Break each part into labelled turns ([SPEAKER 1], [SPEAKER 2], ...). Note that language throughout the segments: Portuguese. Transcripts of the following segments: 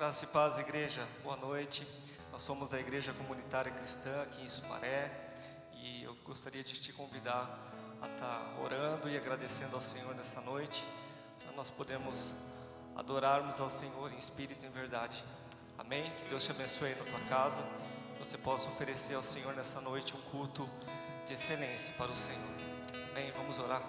[SPEAKER 1] Graça e paz, igreja, boa noite. Nós somos da Igreja Comunitária Cristã aqui em Sumaré e eu gostaria de te convidar a estar orando e agradecendo ao Senhor nessa noite, para nós podermos adorarmos ao Senhor em espírito e em verdade. Amém? Que Deus te abençoe aí na tua casa, que você possa oferecer ao Senhor nessa noite um culto de excelência para o Senhor. Amém? Vamos orar.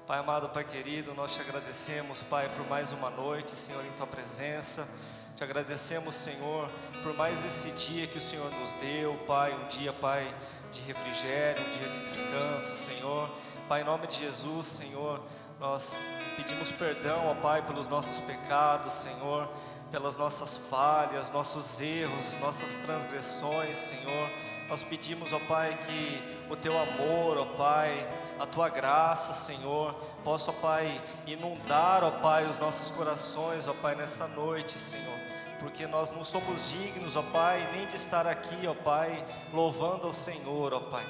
[SPEAKER 1] Pai amado, Pai querido, nós te agradecemos, Pai, por mais uma noite, Senhor, em tua presença. Te agradecemos, Senhor, por mais esse dia que o Senhor nos deu, Pai, um dia, Pai, de refrigério, um dia de descanso, Senhor. Pai, em nome de Jesus, Senhor, nós pedimos perdão, ó Pai, pelos nossos pecados, Senhor, pelas nossas falhas, nossos erros, nossas transgressões, Senhor. Nós pedimos, ó Pai, que o Teu amor, ó Pai, a Tua graça, Senhor, possa, ó Pai, inundar, ó Pai, os nossos corações, ó Pai, nessa noite, Senhor. Porque nós não somos dignos, ó Pai, nem de estar aqui, ó Pai, louvando ao Senhor, ó Pai.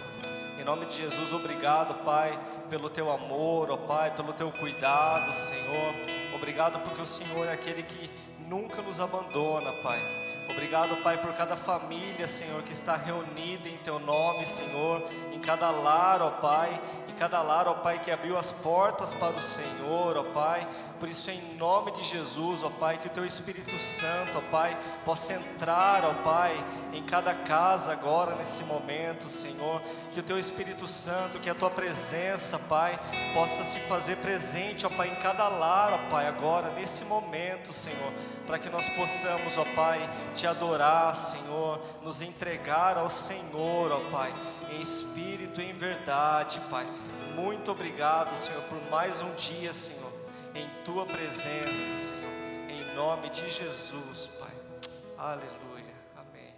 [SPEAKER 1] Em nome de Jesus, obrigado, Pai, pelo Teu amor, ó Pai, pelo Teu cuidado, Senhor. Obrigado porque o Senhor é aquele que nunca nos abandona, Pai. Obrigado, Pai, por cada família, Senhor, que está reunida em Teu nome, Senhor, em cada lar, ó Pai, em cada lar, ó Pai, que abriu as portas para o Senhor, ó Pai. Por isso, em nome de Jesus, ó Pai, que o Teu Espírito Santo, ó Pai, possa entrar, ó Pai, em cada casa agora, nesse momento, Senhor. Que o Teu Espírito Santo, que a Tua presença, Pai, possa se fazer presente, ó Pai, em cada lar, ó Pai, agora, nesse momento, Senhor, para que nós possamos, ó Pai, Te adorar, Senhor, nos entregar ao Senhor, ó Pai, em espírito e em verdade, Pai. Muito obrigado, Senhor, por mais um dia, Senhor, em Tua presença, Senhor, em nome de Jesus, Pai. Aleluia, amém.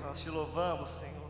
[SPEAKER 1] Nós te louvamos, Senhor.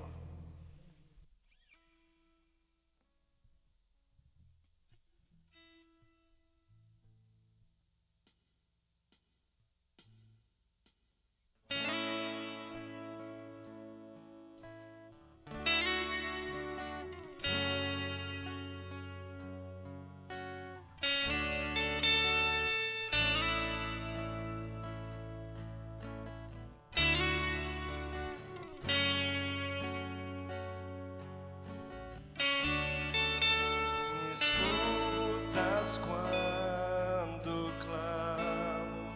[SPEAKER 1] Escutas quando clamo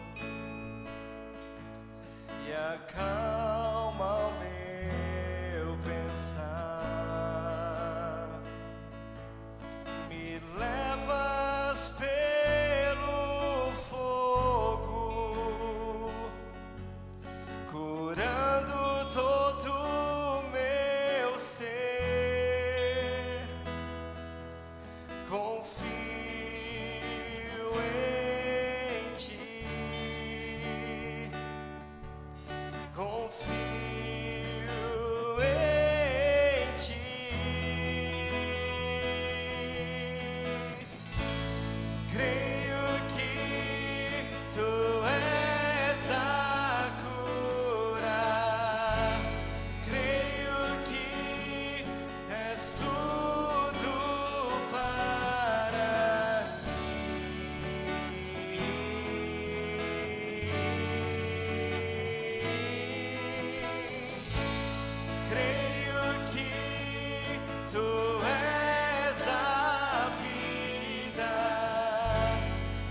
[SPEAKER 1] e acalma o meu pensar, me levas pelo fogo, curando todo o meu ser. Confio em ti, confio em ti, creio que tu és a cura, creio que és tudo para mim. Creio que tu és a vida,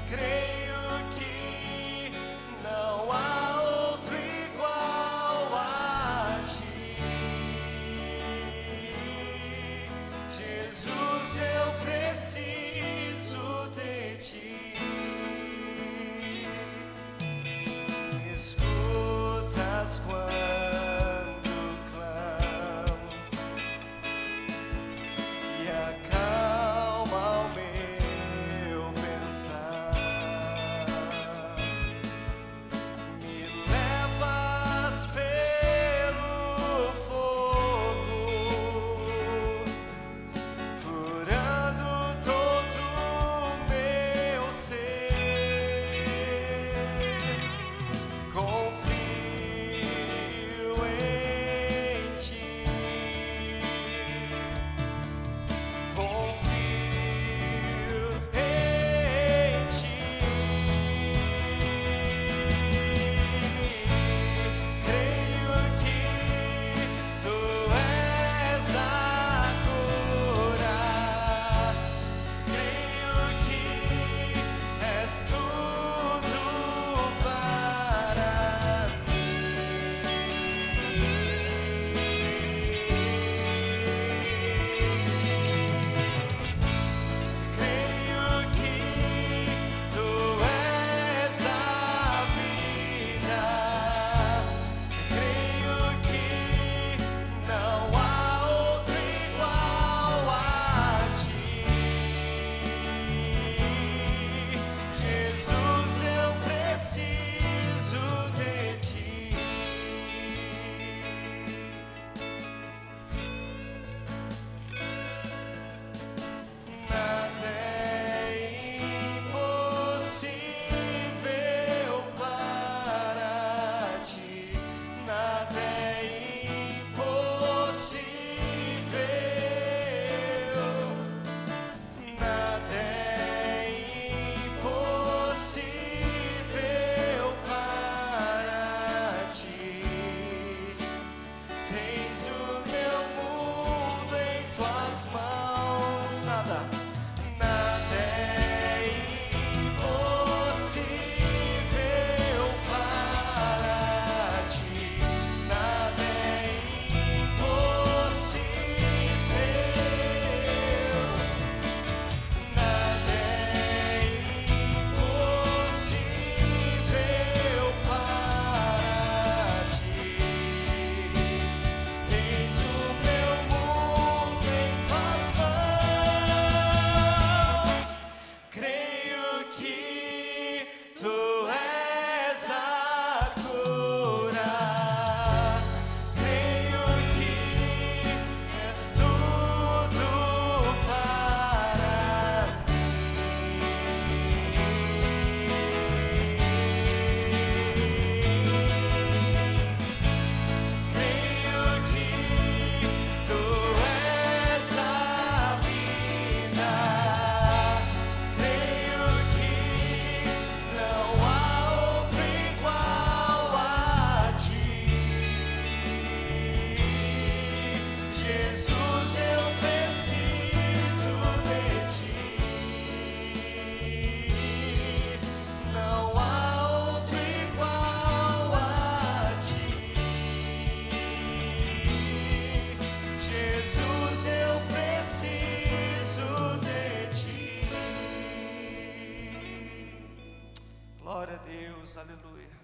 [SPEAKER 1] creio que não há outro igual a ti. Jesus, eu preciso de ti. Escutas quando clamo e acalma o meu pensar, me levas pelo fogo, curando todo o meu Deus, aleluia.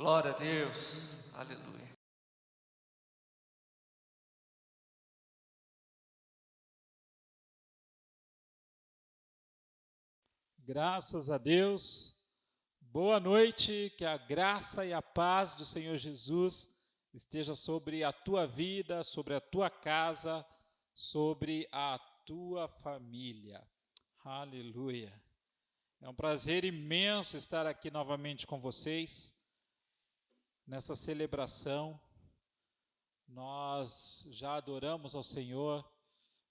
[SPEAKER 1] Glória a Deus, aleluia.
[SPEAKER 2] Graças a Deus, boa noite, que a graça e a paz do Senhor Jesus esteja sobre a tua vida, sobre a tua casa, sobre a tua família. Aleluia. É um prazer imenso estar aqui novamente com vocês, nessa celebração nós já adoramos ao Senhor,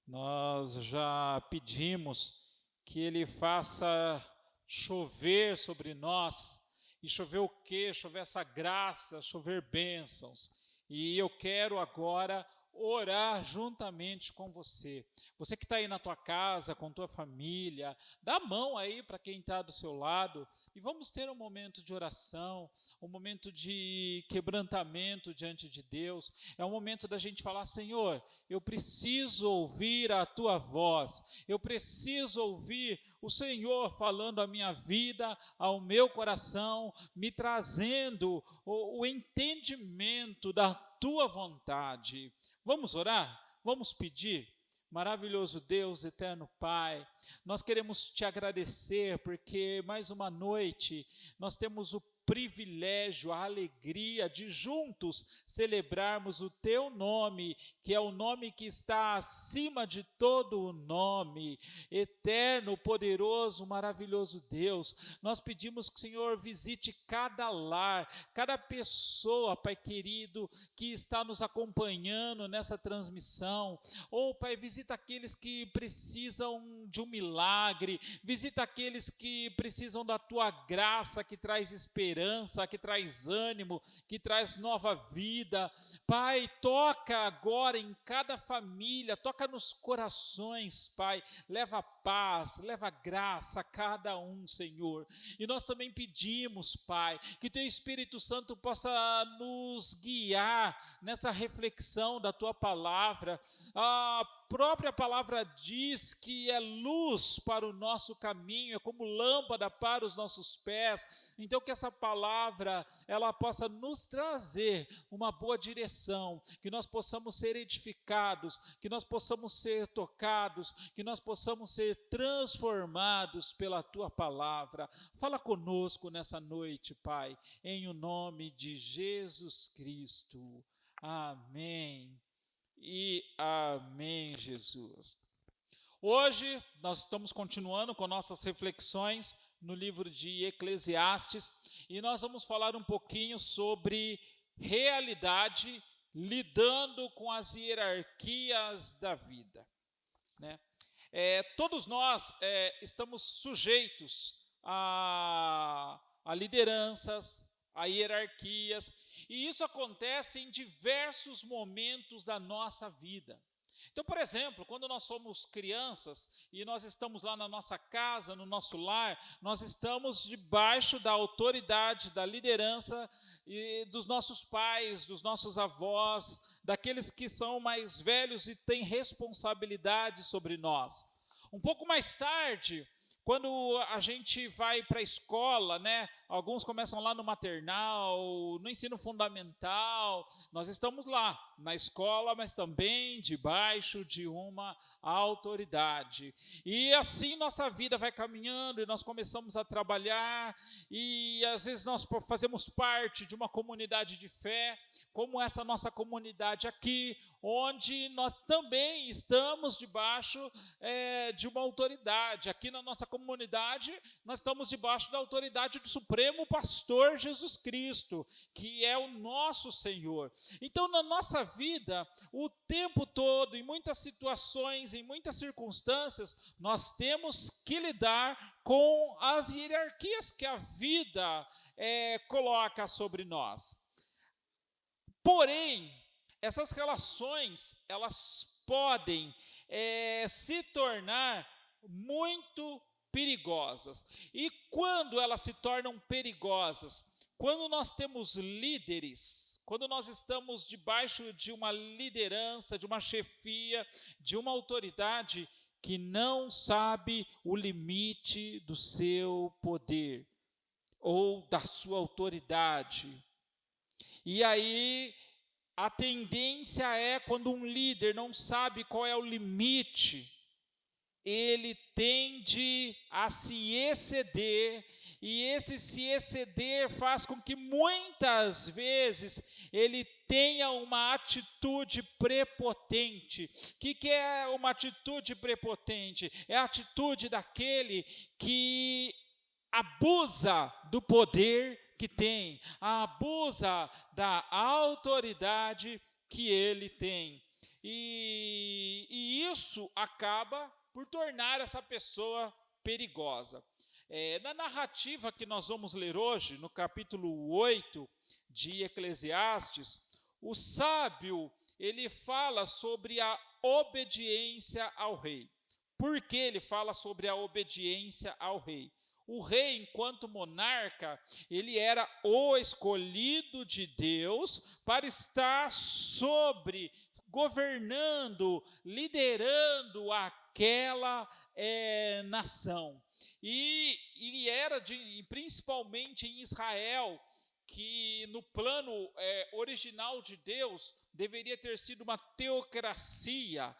[SPEAKER 2] nós já pedimos que Ele faça chover sobre nós, e chover o quê? Chover essa graça, chover bênçãos. E eu quero agora orar juntamente com você. Você que está aí na tua casa, com tua família, dá a mão aí para quem está do seu lado e vamos ter um momento de oração, um momento de quebrantamento diante de Deus. É um momento da gente falar: Senhor, eu preciso ouvir a tua voz, eu preciso ouvir o Senhor falando a minha vida, ao meu coração, me trazendo o entendimento da tua vontade. Vamos orar? Vamos pedir? Maravilhoso Deus, eterno Pai, nós queremos te agradecer porque mais uma noite nós temos o privilégio, a alegria de juntos celebrarmos o teu nome, que é o nome que está acima de todo o nome. Eterno, poderoso, maravilhoso Deus, nós pedimos que o Senhor visite cada lar, cada pessoa, Pai querido, que está nos acompanhando nessa transmissão. Pai, visita aqueles que precisam de um milagre, visita aqueles que precisam da tua graça, que traz esperança, que traz ânimo, que traz nova vida. Pai, toca agora em cada família, toca nos corações, Pai, leva paz, leva graça a cada um, Senhor. E nós também pedimos, Pai, que teu Espírito Santo possa nos guiar nessa reflexão da tua palavra. A própria palavra diz que é luz para o nosso caminho, é como lâmpada para os nossos pés. Então que essa palavra, ela possa nos trazer uma boa direção, que nós possamos ser edificados, que nós possamos ser tocados, que nós possamos ser transformados pela tua palavra. Fala conosco nessa noite, Pai, em o nome de Jesus Cristo. Amém. E amém, Jesus. Hoje nós estamos continuando com nossas reflexões no livro de Eclesiastes e nós vamos falar um pouquinho sobre realidade lidando com as hierarquias da vida, né? Todos nós estamos sujeitos a lideranças, a hierarquias, e isso acontece em diversos momentos da nossa vida. Então, por exemplo, quando nós somos crianças e nós estamos lá na nossa casa, no nosso lar, nós estamos debaixo da autoridade, da liderança e dos nossos pais, dos nossos avós, daqueles que são mais velhos e têm responsabilidade sobre nós. Um pouco mais tarde, quando a gente vai para a escola, né? Alguns começam lá no maternal, no ensino fundamental, nós estamos lá na escola, mas também debaixo de uma autoridade. E assim nossa vida vai caminhando e nós começamos a trabalhar e às vezes nós fazemos parte de uma comunidade de fé, como essa nossa comunidade aqui, onde nós também estamos debaixo de uma autoridade. Aqui na nossa comunidade, nós estamos debaixo da autoridade do Supremo Pastor Jesus Cristo, que é o nosso Senhor. Então, na nossa vida, o tempo todo, em muitas situações, em muitas circunstâncias, nós temos que lidar com as hierarquias que a vida coloca sobre nós. Porém, essas relações, elas podem se tornar muito perigosas. E quando elas se tornam perigosas? Quando nós temos líderes, quando nós estamos debaixo de uma liderança, de uma chefia, de uma autoridade que não sabe o limite do seu poder ou da sua autoridade. E aí a tendência é, quando um líder não sabe qual é o limite, ele tende a se exceder, e esse se exceder faz com que muitas vezes ele tenha uma atitude prepotente. O que é uma atitude prepotente? É a atitude daquele que abusa do poder que tem, abusa da autoridade que ele tem. E isso acaba por tornar essa pessoa perigosa. Na narrativa que nós vamos ler hoje, no capítulo 8 de Eclesiastes, o sábio, ele fala sobre a obediência ao rei. Por que ele fala sobre a obediência ao rei? O rei, enquanto monarca, ele era o escolhido de Deus para estar governando, liderando aquela nação. E era principalmente em Israel, que no plano original de Deus deveria ter sido uma teocracia.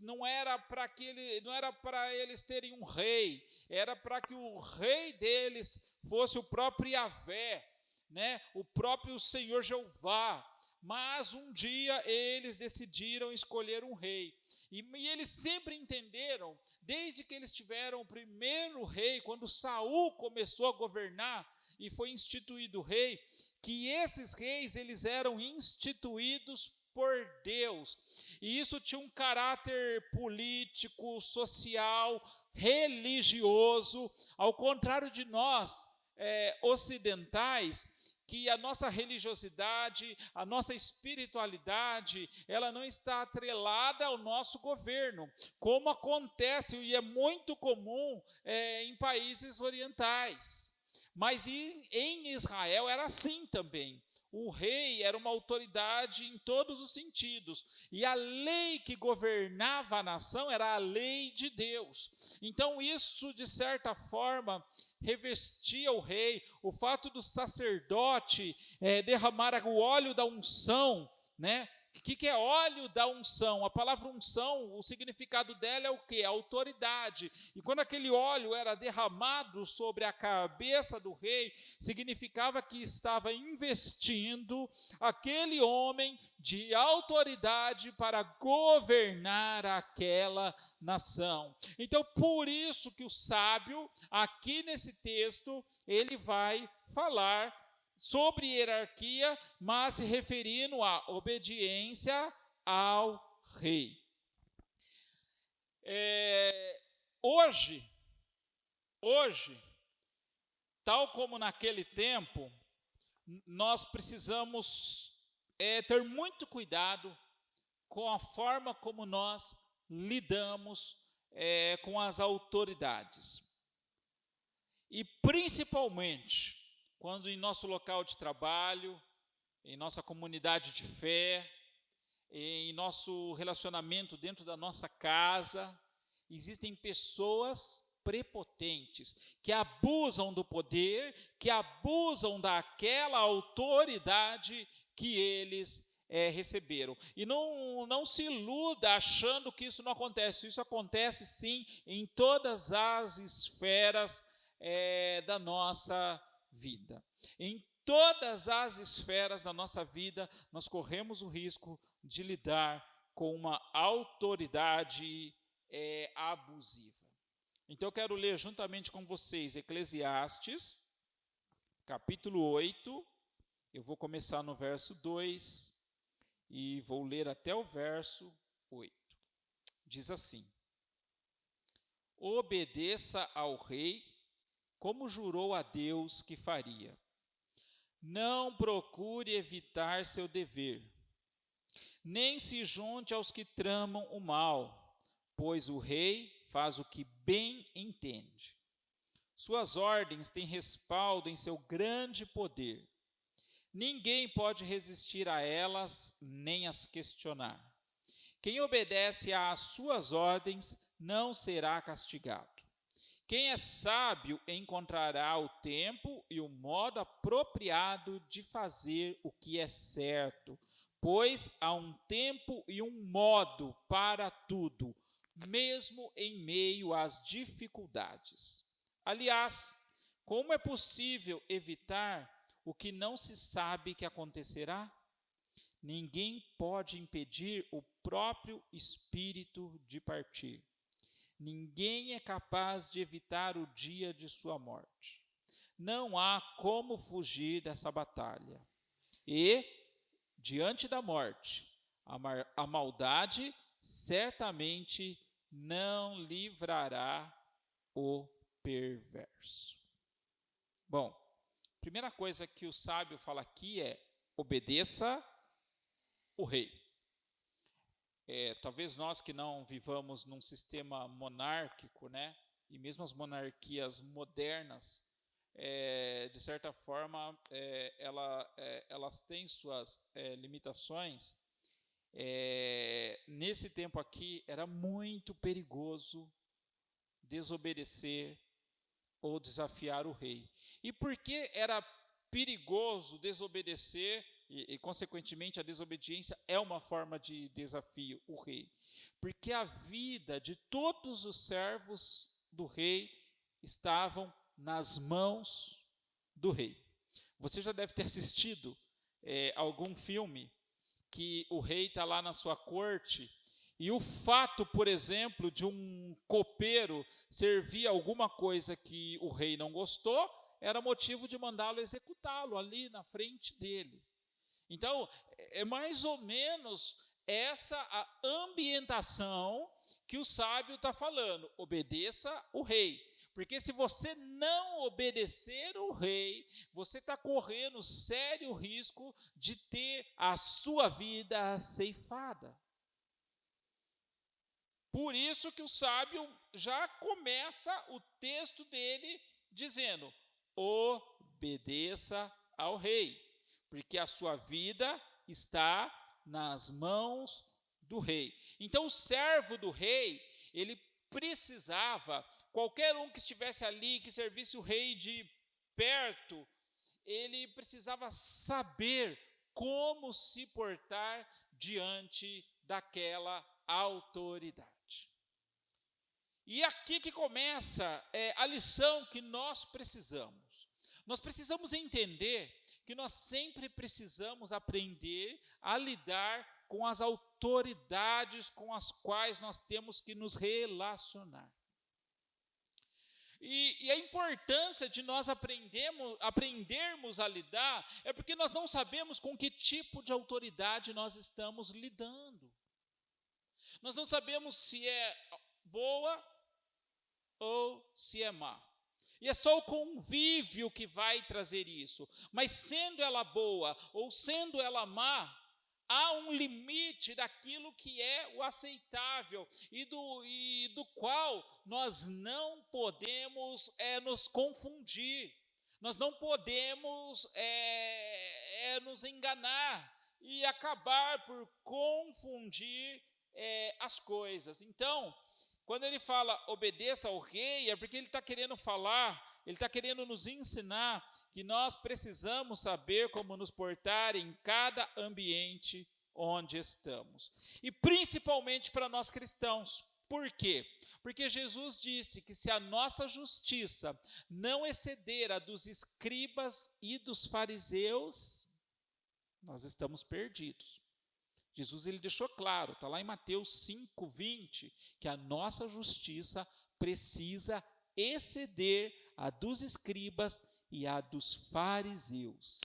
[SPEAKER 2] Não era para eles terem um rei, era para que o rei deles fosse o próprio Yahvé, né? O próprio Senhor Jeová. Mas um dia eles decidiram escolher um rei. E eles sempre entenderam, desde que eles tiveram o primeiro rei, quando Saul começou a governar e foi instituído rei, que esses reis eles eram instituídos por Deus. E isso tinha um caráter político, social, religioso, ao contrário de nós, ocidentais, que a nossa religiosidade, a nossa espiritualidade, ela não está atrelada ao nosso governo, como acontece e é muito comum em países orientais. Mas em Israel era assim também. O rei era uma autoridade em todos os sentidos, e a lei que governava a nação era a lei de Deus. Então isso, de certa forma, revestia o rei. O fato do sacerdote derramar o óleo da unção, né? O que é óleo da unção? A palavra unção, o significado dela é o quê? A autoridade. E quando aquele óleo era derramado sobre a cabeça do rei, significava que estava investindo aquele homem de autoridade para governar aquela nação. Então, por isso que o sábio, aqui nesse texto, ele vai falar sobre hierarquia, mas se referindo à obediência ao rei. Hoje, tal como naquele tempo, nós precisamos ter muito cuidado com a forma como nós lidamos com as autoridades. E principalmente, quando em nosso local de trabalho, em nossa comunidade de fé, em nosso relacionamento dentro da nossa casa, existem pessoas prepotentes que abusam do poder, que abusam daquela autoridade que eles receberam. E não se iluda achando que isso não acontece. Isso acontece sim em todas as esferas da nossa vida. Em todas as esferas da nossa vida, nós corremos o risco de lidar com uma autoridade abusiva. Então eu quero ler juntamente com vocês Eclesiastes, capítulo 8, eu vou começar no verso 2 e vou ler até o verso 8. Diz assim: obedeça ao rei, como jurou a Deus que faria. Não procure evitar seu dever, nem se junte aos que tramam o mal, pois o rei faz o que bem entende. Suas ordens têm respaldo em seu grande poder. Ninguém pode resistir a elas, nem as questionar. Quem obedece às suas ordens não será castigado. Quem é sábio encontrará o tempo e o modo apropriado de fazer o que é certo, pois há um tempo e um modo para tudo, mesmo em meio às dificuldades. Aliás, como é possível evitar o que não se sabe que acontecerá? Ninguém pode impedir o próprio espírito de partir. Ninguém é capaz de evitar o dia de sua morte. Não há como fugir dessa batalha. E diante da morte, a maldade certamente não livrará o perverso. Bom, a primeira coisa que o sábio fala aqui é: obedeça o rei. Talvez nós que não vivamos num sistema monárquico, né? E mesmo as monarquias modernas, de certa forma, elas têm suas limitações. Nesse tempo aqui, era muito perigoso desobedecer ou desafiar o rei. E por que era perigoso desobedecer e, consequentemente, a desobediência é uma forma de desafio, o rei? Porque a vida de todos os servos do rei estavam nas mãos do rei. Você já deve ter assistido algum filme que o rei está lá na sua corte e o fato, por exemplo, de um copeiro servir alguma coisa que o rei não gostou, era motivo de mandá-lo executá-lo ali na frente dele. Então, é mais ou menos essa a ambientação que o sábio está falando: obedeça o rei. Porque se você não obedecer o rei, você está correndo sério risco de ter a sua vida ceifada. Por isso que o sábio já começa o texto dele dizendo: obedeça ao rei, porque a sua vida está nas mãos do rei. Então o servo do rei, ele precisava, qualquer um que estivesse ali, que servisse o rei de perto, ele precisava saber como se portar diante daquela autoridade. E aqui que começa a lição que nós precisamos. Nós precisamos entender que nós sempre precisamos aprender a lidar com as autoridades com as quais nós temos que nos relacionar. E a importância de nós aprendermos a lidar é porque nós não sabemos com que tipo de autoridade nós estamos lidando. Nós não sabemos se é boa ou se é má. E é só o convívio que vai trazer isso. Mas sendo ela boa ou sendo ela má, há um limite daquilo que é o aceitável e do qual nós não podemos nos confundir. Nós não podemos nos enganar e acabar por confundir as coisas. Então, quando ele fala obedeça ao rei, é porque ele está querendo falar, ele está querendo nos ensinar que nós precisamos saber como nos portar em cada ambiente onde estamos. E principalmente para nós cristãos. Por quê? Porque Jesus disse que se a nossa justiça não exceder a dos escribas e dos fariseus, nós estamos perdidos. Jesus ele deixou claro, está lá em Mateus 5:20, que a nossa justiça precisa exceder a dos escribas e a dos fariseus.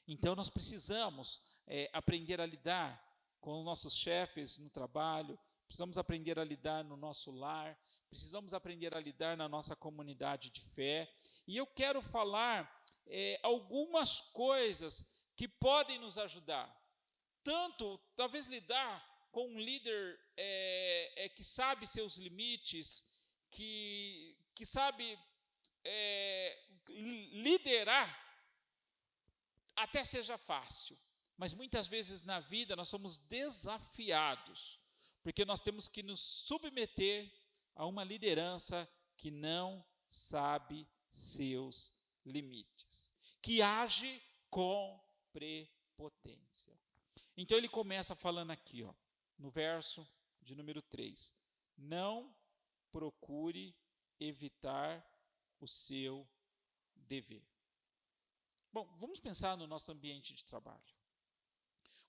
[SPEAKER 2] Então nós precisamos aprender a lidar com os nossos chefes no trabalho, precisamos aprender a lidar no nosso lar, precisamos aprender a lidar na nossa comunidade de fé. E eu quero falar algumas coisas que podem nos ajudar. Tanto, talvez, lidar com um líder que sabe seus limites, que sabe liderar, até seja fácil. Mas muitas vezes na vida nós somos desafiados, porque nós temos que nos submeter a uma liderança que não sabe seus limites, que age com prepotência. Então ele começa falando aqui, no verso de número 3. Não procure evitar o seu dever. Bom, vamos pensar no nosso ambiente de trabalho.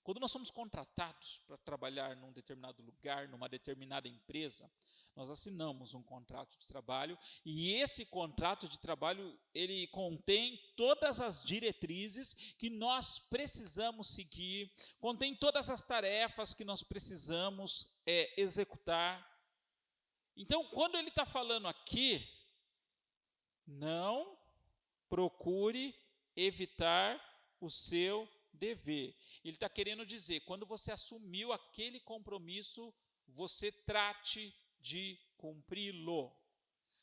[SPEAKER 2] Quando nós somos contratados para trabalhar num determinado lugar, numa determinada empresa, nós assinamos um contrato de trabalho e esse contrato de trabalho, ele contém todas as diretrizes que nós precisamos seguir, contém todas as tarefas que nós precisamos executar. Então, quando ele está falando aqui, não procure evitar o seu dever. Ele está querendo dizer, quando você assumiu aquele compromisso, você trate de cumpri-lo.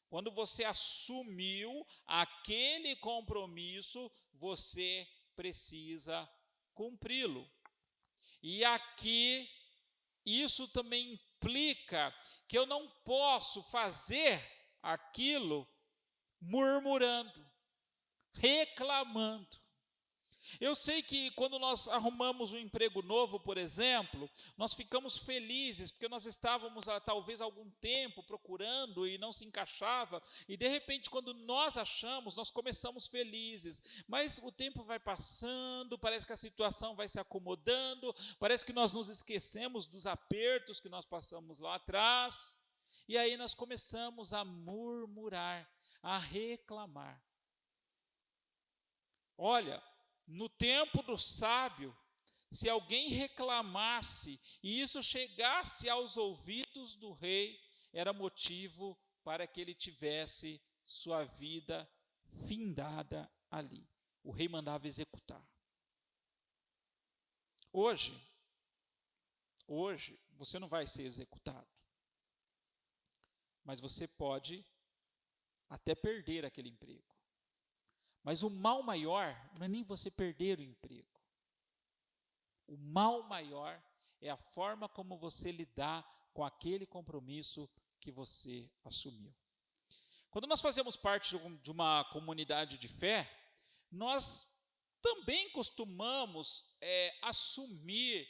[SPEAKER 2] Quando você assumiu aquele compromisso, você precisa cumpri-lo. E aqui, isso também implica que eu não posso fazer aquilo murmurando, reclamando. Eu sei que quando nós arrumamos um emprego novo, por exemplo, nós ficamos felizes, porque nós estávamos talvez há algum tempo procurando e não se encaixava, e de repente quando nós achamos, nós começamos felizes, mas o tempo vai passando, parece que a situação vai se acomodando, parece que nós nos esquecemos dos apertos que nós passamos lá atrás, e aí nós começamos a murmurar, a reclamar. Olha, no tempo do sábio, se alguém reclamasse e isso chegasse aos ouvidos do rei, era motivo para que ele tivesse sua vida findada ali. O rei mandava executar. Hoje, você não vai ser executado, mas você pode até perder aquele emprego. Mas o mal maior não é nem você perder o emprego. O mal maior é a forma como você lidar com aquele compromisso que você assumiu. Quando nós fazemos parte de uma comunidade de fé, nós também costumamos assumir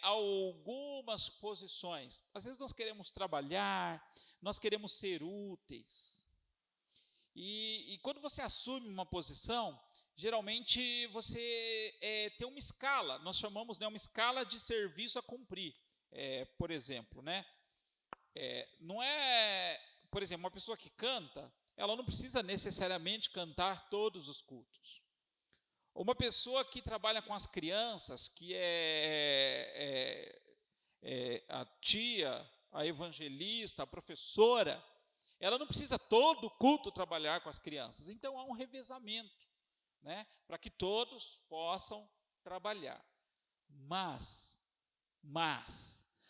[SPEAKER 2] algumas posições. Às vezes nós queremos trabalhar, nós queremos ser úteis. E quando você assume uma posição, geralmente você tem uma escala, nós chamamos uma escala de serviço a cumprir. Por exemplo, não é, por exemplo, uma pessoa que canta, ela não precisa necessariamente cantar todos os cultos. Uma pessoa que trabalha com as crianças, que é a tia, a evangelista, a professora, ela não precisa todo culto trabalhar com as crianças. Então há um revezamento, para que todos possam trabalhar. Mas,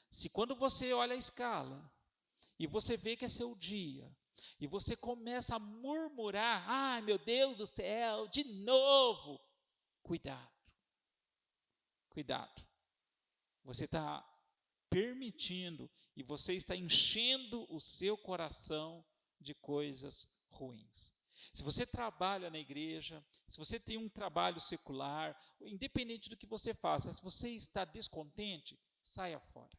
[SPEAKER 2] se quando você olha a escala e você vê que é seu dia, e você começa a murmurar, ai meu Deus do céu, de novo, cuidado. Você está permitindo e você está enchendo o seu coração de coisas ruins. Se você trabalha na igreja, se você tem um trabalho secular, independente do que você faça, se você está descontente, saia fora.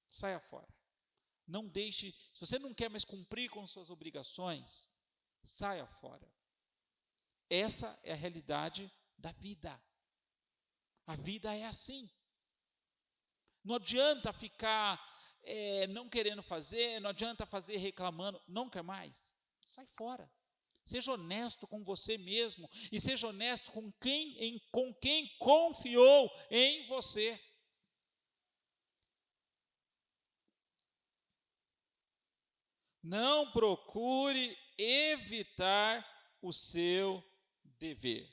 [SPEAKER 2] Saia fora. Não deixe, se você não quer mais cumprir com suas obrigações, saia fora. Essa é a realidade da vida. A vida é assim. Não adianta ficar não querendo fazer, não adianta fazer reclamando, não quer mais, sai fora. Seja honesto com você mesmo e seja honesto com quem confiou em você. Não procure evitar o seu dever.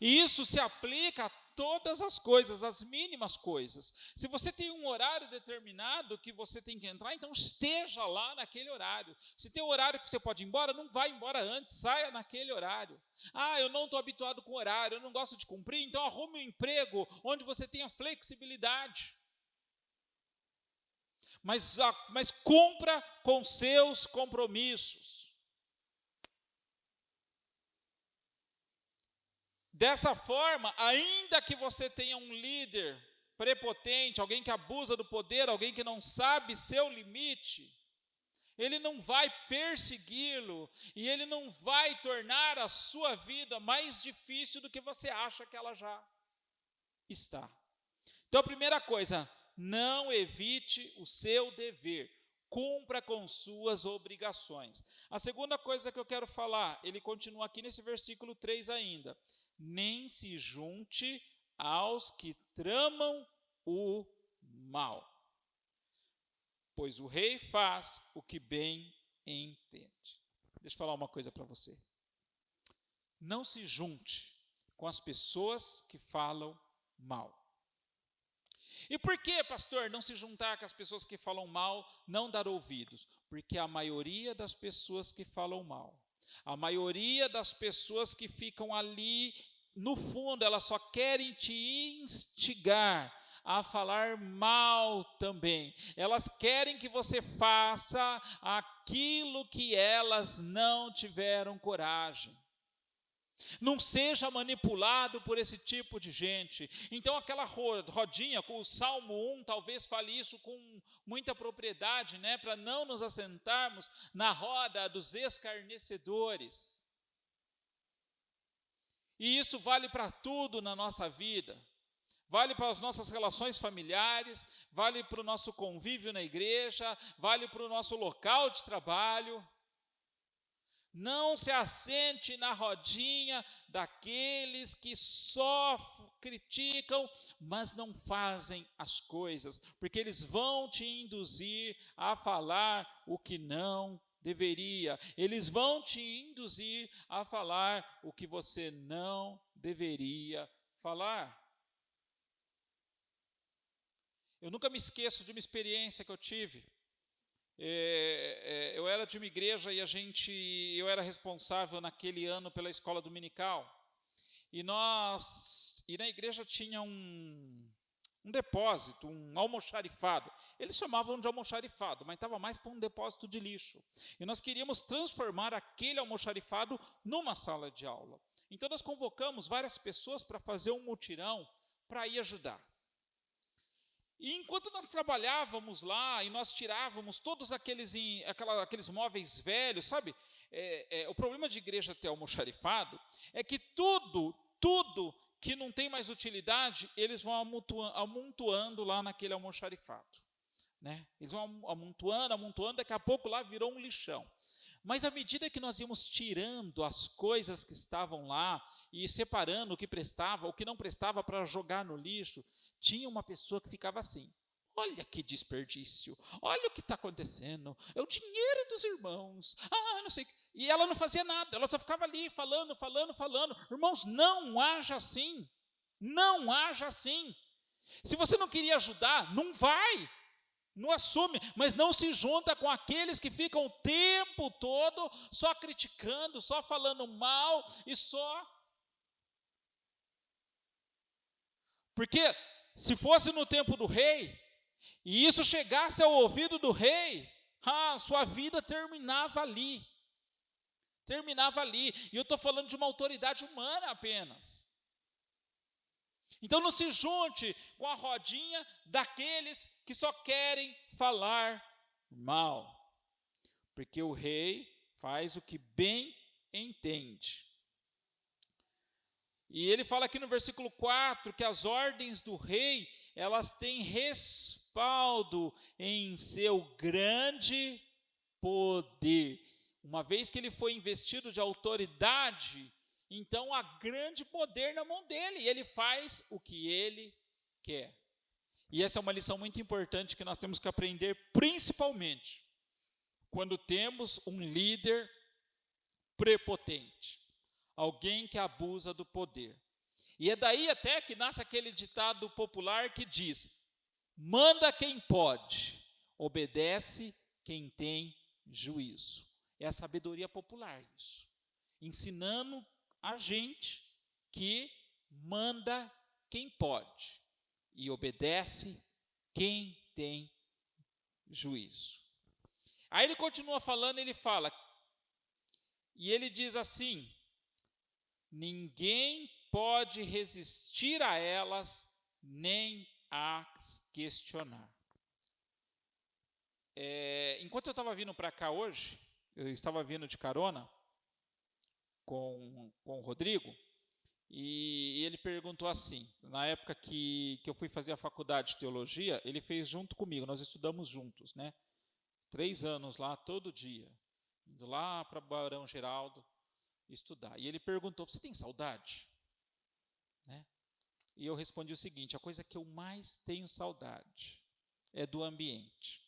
[SPEAKER 2] E isso se aplica a todas as coisas, as mínimas coisas. Se você tem um horário determinado que você tem que entrar, então esteja lá naquele horário. Se tem um horário que você pode ir embora, não vá embora antes, saia naquele horário. Eu não estou habituado com horário, eu não gosto de cumprir, então arrume um emprego onde você tenha flexibilidade. Mas cumpra com seus compromissos. Dessa forma, ainda que você tenha um líder prepotente, alguém que abusa do poder, alguém que não sabe seu limite, ele não vai persegui-lo e ele não vai tornar a sua vida mais difícil do que você acha que ela já está. Então a primeira coisa, não evite o seu dever, cumpra com suas obrigações. A segunda coisa que eu quero falar, ele continua aqui nesse versículo 3 ainda, nem se junte aos que tramam o mal, pois o rei faz o que bem entende. Deixa eu falar uma coisa para você. Não se junte com as pessoas que falam mal. E por que, pastor, não se juntar com as pessoas que falam mal, não dar ouvidos? Porque a maioria das pessoas que falam mal, a maioria das pessoas que ficam ali, no fundo, elas só querem te instigar a falar mal também. Elas querem que você faça aquilo que elas não tiveram coragem. Não seja manipulado por esse tipo de gente. Então aquela rodinha, com o Salmo 1, talvez fale isso com muita propriedade, né? Para não nos assentarmos na roda dos escarnecedores. E isso vale para tudo na nossa vida. Vale para as nossas relações familiares, vale para o nosso convívio na igreja, vale para o nosso local de trabalho. Não se assente na rodinha daqueles que só criticam, mas não fazem as coisas, porque eles vão te induzir a falar o que não deveria. Eles vão te induzir a falar o que você não deveria falar. Eu nunca me esqueço de uma experiência que eu tive. Eu era de uma igreja e eu era responsável naquele ano pela escola dominical. E na igreja tinha um depósito, um almoxarifado. Eles chamavam de almoxarifado, mas estava mais para um depósito de lixo. E nós queríamos transformar aquele almoxarifado numa sala de aula. Então nós convocamos várias pessoas para fazer um mutirão para ir ajudar. E enquanto nós trabalhávamos lá e nós tirávamos todos aqueles móveis velhos, sabe? O problema de igreja ter almoxarifado é que tudo que não tem mais utilidade, eles vão amontoando lá naquele almoxarifado. Né? Eles vão amontoando, daqui a pouco lá virou um lixão. Mas à medida que nós íamos tirando as coisas que estavam lá e separando o que prestava, o que não prestava para jogar no lixo, tinha uma pessoa que ficava assim: olha que desperdício, olha o que está acontecendo, é o dinheiro dos irmãos, não sei. E ela não fazia nada, ela só ficava ali falando. Irmãos, não haja assim, não haja assim. Se você não queria ajudar, não vai. Não assume, mas não se junta com aqueles que ficam o tempo todo só criticando, só falando mal e só. Porque se fosse no tempo do rei, e isso chegasse ao ouvido do rei, sua vida terminava ali. E eu estou falando de uma autoridade humana apenas. Então não se junte com a rodinha daqueles que só querem falar mal, porque o rei faz o que bem entende. E ele fala aqui no versículo 4 que as ordens do rei, elas têm respaldo em seu grande poder. Uma vez que ele foi investido de autoridade, então há grande poder na mão dele, e ele faz o que ele quer. E essa é uma lição muito importante que nós temos que aprender, principalmente quando temos um líder prepotente, alguém que abusa do poder. E é daí até que nasce aquele ditado popular que diz: manda quem pode, obedece quem tem juízo. É a sabedoria popular isso, ensinando a gente que manda quem pode e obedece quem tem juízo. Aí ele continua falando, ele fala, e ele diz assim: ninguém pode resistir a elas, nem as questionar. Enquanto eu estava vindo para cá hoje, eu estava vindo de carona com o Rodrigo, e ele perguntou assim, na época que eu fui fazer a faculdade de teologia, ele fez junto comigo, nós estudamos juntos, né? 3 anos lá, todo dia, indo lá para Barão Geraldo estudar. E ele perguntou, você tem saudade? Né? E eu respondi o seguinte, a coisa que eu mais tenho saudade é do ambiente.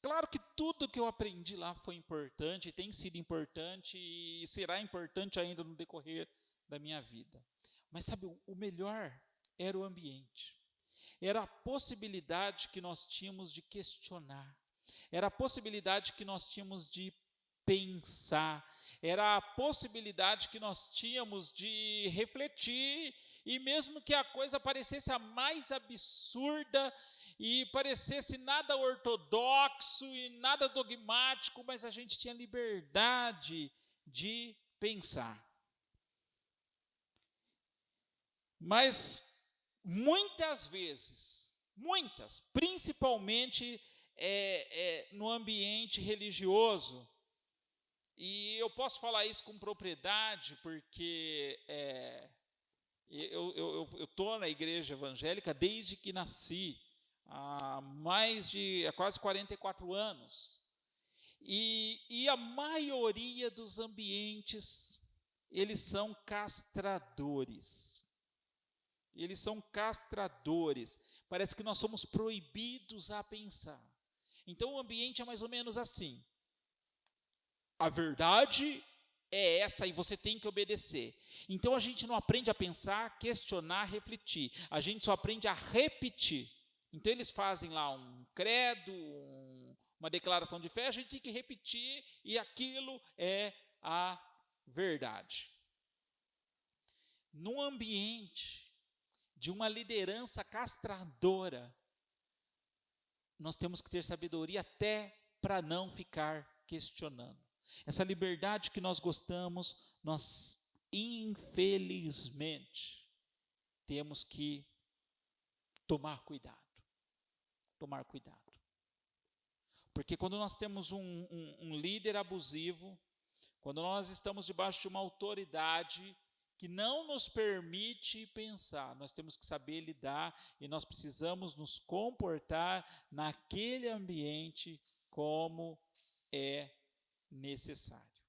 [SPEAKER 2] Claro que tudo que eu aprendi lá foi importante, tem sido importante e será importante ainda no decorrer da minha vida. Mas sabe, o melhor era o ambiente. Era a possibilidade que nós tínhamos de questionar. Era a possibilidade que nós tínhamos de pensar. Era a possibilidade que nós tínhamos de refletir. E mesmo que a coisa parecesse a mais absurda e parecesse nada ortodoxo e nada dogmático, mas a gente tinha liberdade de pensar. Mas muitas vezes, principalmente no ambiente religioso, e eu posso falar isso com propriedade, porque eu estou na igreja evangélica desde que nasci, há quase 44 anos, e a maioria dos ambientes, eles são castradores. Eles são castradores. Parece que nós somos proibidos a pensar. Então o ambiente é mais ou menos assim. A verdade é essa e você tem que obedecer. Então a gente não aprende a pensar, questionar, refletir. A gente só aprende a repetir. Então eles fazem lá um credo, uma declaração de fé, a gente tem que repetir e aquilo é a verdade. Num ambiente de uma liderança castradora, nós temos que ter sabedoria até para não ficar questionando. Essa liberdade que nós gostamos, nós infelizmente temos que tomar cuidado. Tomar cuidado. Porque quando nós temos um líder abusivo, quando nós estamos debaixo de uma autoridade que não nos permite pensar, nós temos que saber lidar e nós precisamos nos comportar naquele ambiente como é necessário.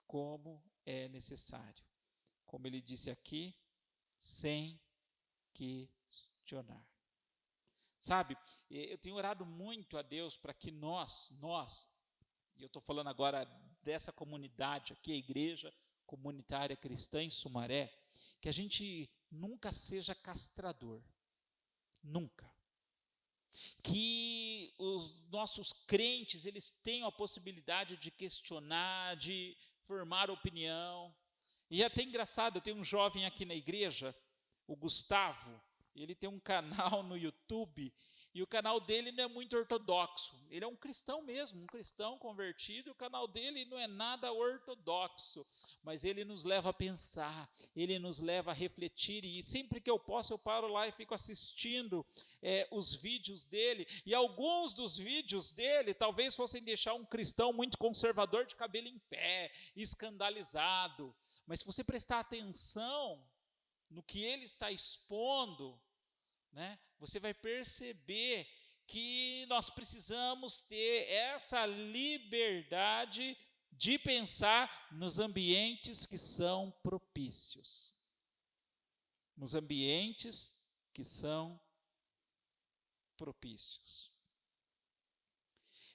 [SPEAKER 2] Como é necessário. Como ele disse aqui, sem questionar. Sabe, eu tenho orado muito a Deus para que nós, e eu estou falando agora dessa comunidade aqui, a Igreja Comunitária Cristã em Sumaré, que a gente nunca seja castrador, nunca. Que os nossos crentes, eles tenham a possibilidade de questionar, de formar opinião. E é até engraçado, eu tenho um jovem aqui na igreja, o Gustavo, ele tem um canal no YouTube, e o canal dele não é muito ortodoxo, ele é um cristão mesmo, um cristão convertido, e o canal dele não é nada ortodoxo, mas ele nos leva a pensar, ele nos leva a refletir, e sempre que eu posso eu paro lá e fico assistindo os vídeos dele, e alguns dos vídeos dele talvez fossem deixar um cristão muito conservador de cabelo em pé, escandalizado, mas se você prestar atenção no que ele está expondo, né, você vai perceber que nós precisamos ter essa liberdade de pensar nos ambientes que são propícios. Nos ambientes que são propícios.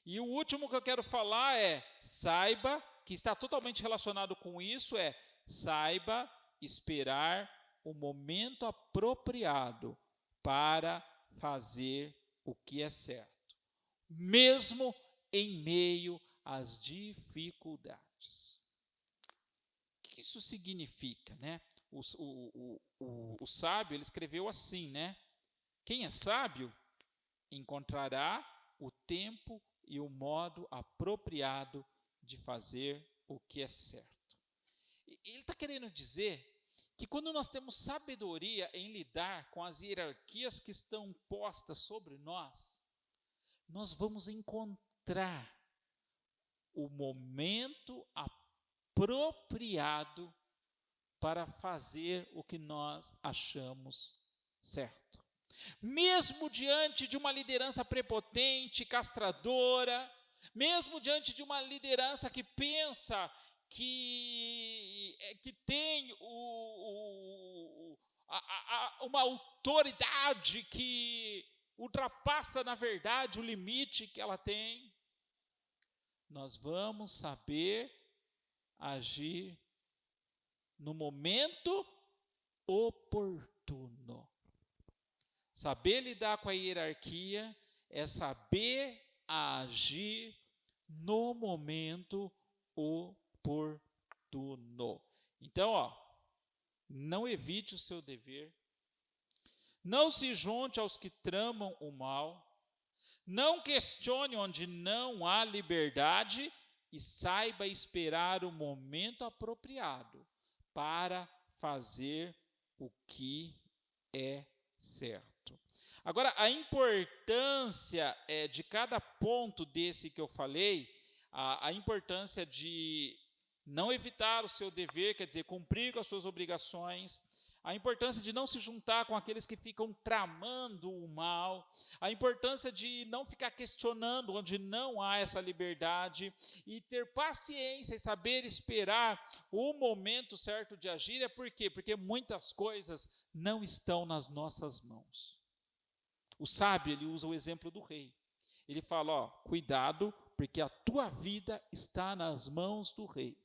[SPEAKER 2] E o último que eu quero falar saiba, que está totalmente relacionado com isso, saiba esperar o momento apropriado para fazer o que é certo, mesmo em meio às dificuldades. O que isso significa, né? O sábio, ele escreveu assim, né? Quem é sábio encontrará o tempo e o modo apropriado de fazer o que é certo. Ele está querendo dizer que quando nós temos sabedoria em lidar com as hierarquias que estão postas sobre nós, nós vamos encontrar o momento apropriado para fazer o que nós achamos certo. Mesmo diante de uma liderança prepotente, castradora, mesmo diante de uma liderança que pensa que tem uma autoridade que ultrapassa, na verdade, o limite que ela tem, nós vamos saber agir no momento oportuno. Saber lidar com a hierarquia é saber agir no momento oportuno. Então, não evite o seu dever, não se junte aos que tramam o mal, não questione onde não há liberdade e saiba esperar o momento apropriado para fazer o que é certo. Agora, a importância de cada ponto desse que eu falei, a importância de não evitar o seu dever, quer dizer, cumprir com as suas obrigações, a importância de não se juntar com aqueles que ficam tramando o mal, a importância de não ficar questionando onde não há essa liberdade e ter paciência e saber esperar o momento certo de agir. É por quê? Porque muitas coisas não estão nas nossas mãos. O sábio, ele usa o exemplo do rei. Ele fala, cuidado, porque a tua vida está nas mãos do rei.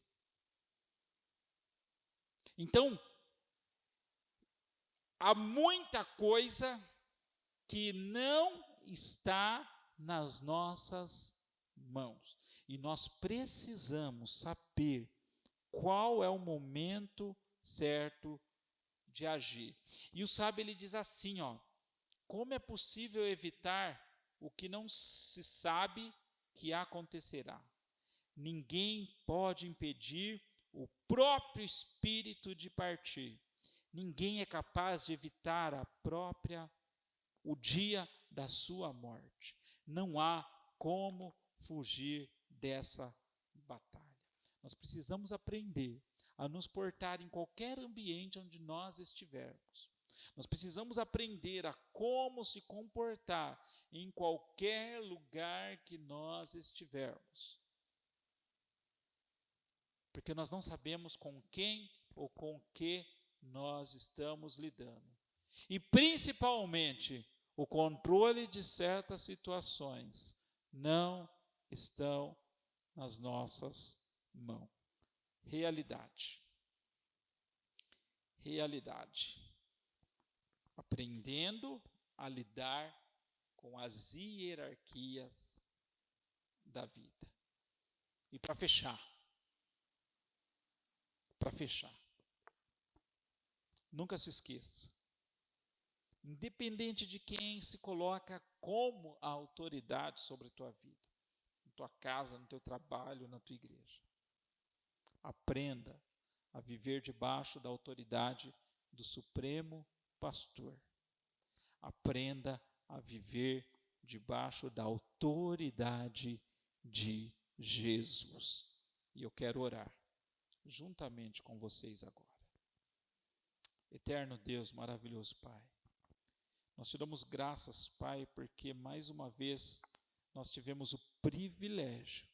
[SPEAKER 2] Então, há muita coisa que não está nas nossas mãos. E nós precisamos saber qual é o momento certo de agir. E o sábio, ele diz assim, como é possível evitar o que não se sabe que acontecerá? Ninguém pode impedir o próprio espírito de partir. Ninguém é capaz de evitar o dia da sua morte. Não há como fugir dessa batalha. Nós precisamos aprender a nos portar em qualquer ambiente onde nós estivermos. Nós precisamos aprender a como se comportar em qualquer lugar que nós estivermos. Porque nós não sabemos com quem ou com que nós estamos lidando. E principalmente, o controle de certas situações não estão nas nossas mãos. Realidade. Aprendendo a lidar com as hierarquias da vida. E para fechar, nunca se esqueça, independente de quem se coloca como a autoridade sobre a tua vida, na tua casa, no teu trabalho, na tua igreja, aprenda a viver debaixo da autoridade do Supremo Pastor. Aprenda a viver debaixo da autoridade de Jesus. E eu quero orar juntamente com vocês agora. Eterno Deus, maravilhoso Pai, nós te damos graças, Pai, porque mais uma vez nós tivemos o privilégio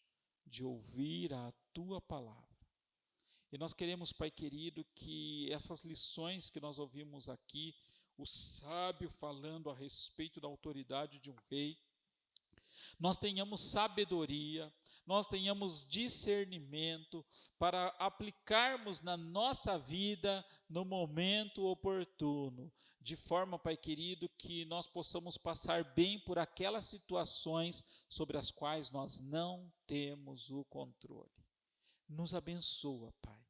[SPEAKER 2] de ouvir a Tua palavra. E nós queremos, Pai querido, que essas lições que nós ouvimos aqui, o sábio falando a respeito da autoridade de um rei, nós tenhamos sabedoria, nós tenhamos discernimento para aplicarmos na nossa vida no momento oportuno, de forma, Pai querido, que nós possamos passar bem por aquelas situações sobre as quais nós não temos o controle. Nos abençoa, Pai,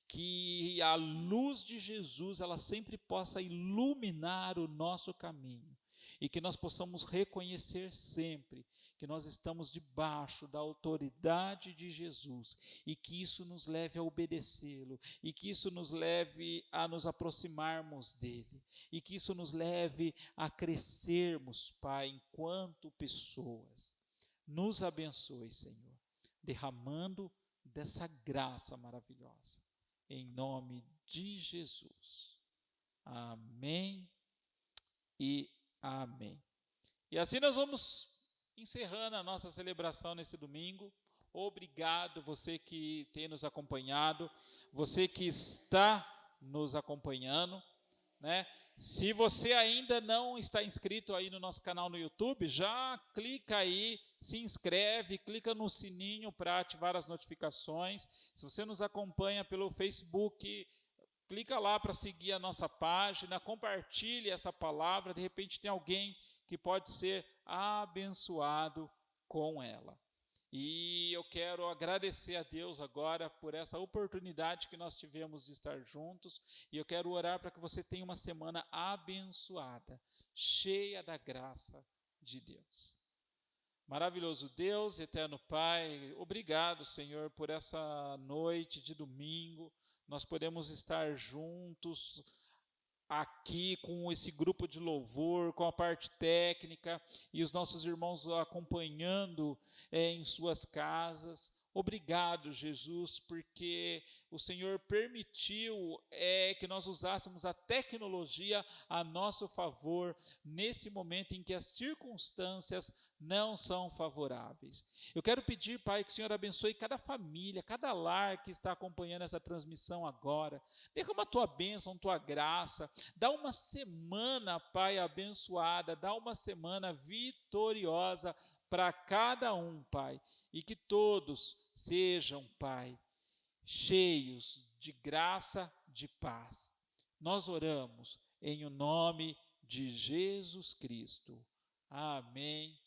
[SPEAKER 2] que a luz de Jesus, ela sempre possa iluminar o nosso caminho, e que nós possamos reconhecer sempre que nós estamos debaixo da autoridade de Jesus, e que isso nos leve a obedecê-lo, e que isso nos leve a nos aproximarmos dele, e que isso nos leve a crescermos, Pai, enquanto pessoas. Nos abençoe, Senhor, derramando dessa graça maravilhosa, em nome de Jesus. Amém e amém. E assim nós vamos encerrando a nossa celebração nesse domingo. Obrigado você que tem nos acompanhado, você que está nos acompanhando, né? Se você ainda não está inscrito aí no nosso canal no YouTube, já clica aí, se inscreve, clica no sininho para ativar as notificações. Se você nos acompanha pelo Facebook, clica lá para seguir a nossa página, compartilhe essa palavra, de repente tem alguém que pode ser abençoado com ela. E eu quero agradecer a Deus agora por essa oportunidade que nós tivemos de estar juntos. E eu quero orar para que você tenha uma semana abençoada, cheia da graça de Deus. Maravilhoso Deus, eterno Pai, obrigado, Senhor, por essa noite de domingo. Nós podemos estar juntos aqui com esse grupo de louvor, com a parte técnica e os nossos irmãos acompanhando em suas casas. Obrigado, Jesus, porque o Senhor permitiu que nós usássemos a tecnologia a nosso favor nesse momento em que as circunstâncias não são favoráveis. Eu quero pedir, Pai, que o Senhor abençoe cada família, cada lar que está acompanhando essa transmissão agora. Derrama a tua bênção, tua graça. Dá uma semana, Pai, abençoada. Dá uma semana vitoriosa para cada um, Pai. E que todos sejam, Pai, cheios de graça, de paz. Nós oramos em o nome de Jesus Cristo. Amém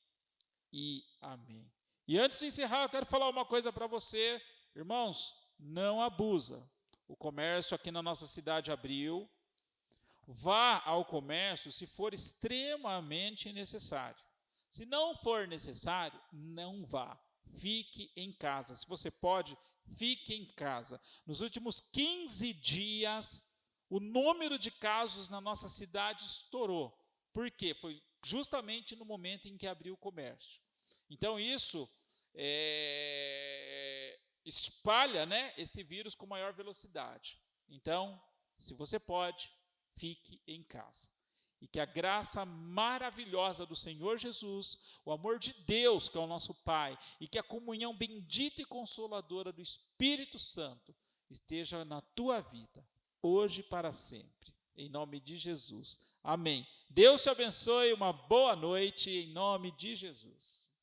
[SPEAKER 2] e amém. E antes de encerrar, eu quero falar uma coisa para você. Irmãos, não abusa. O comércio aqui na nossa cidade abriu. Vá ao comércio se for extremamente necessário. Se não for necessário, não vá. Fique em casa. Se você pode, fique em casa. Nos últimos 15 dias, o número de casos na nossa cidade estourou. Por quê? Foi justamente no momento em que abriu o comércio. Então isso espalha, né, esse vírus com maior velocidade. Então, se você pode, fique em casa. E que a graça maravilhosa do Senhor Jesus, o amor de Deus, que é o nosso Pai, e que a comunhão bendita e consoladora do Espírito Santo esteja na tua vida, hoje e para sempre. Em nome de Jesus. Amém. Deus te abençoe, uma boa noite, em nome de Jesus.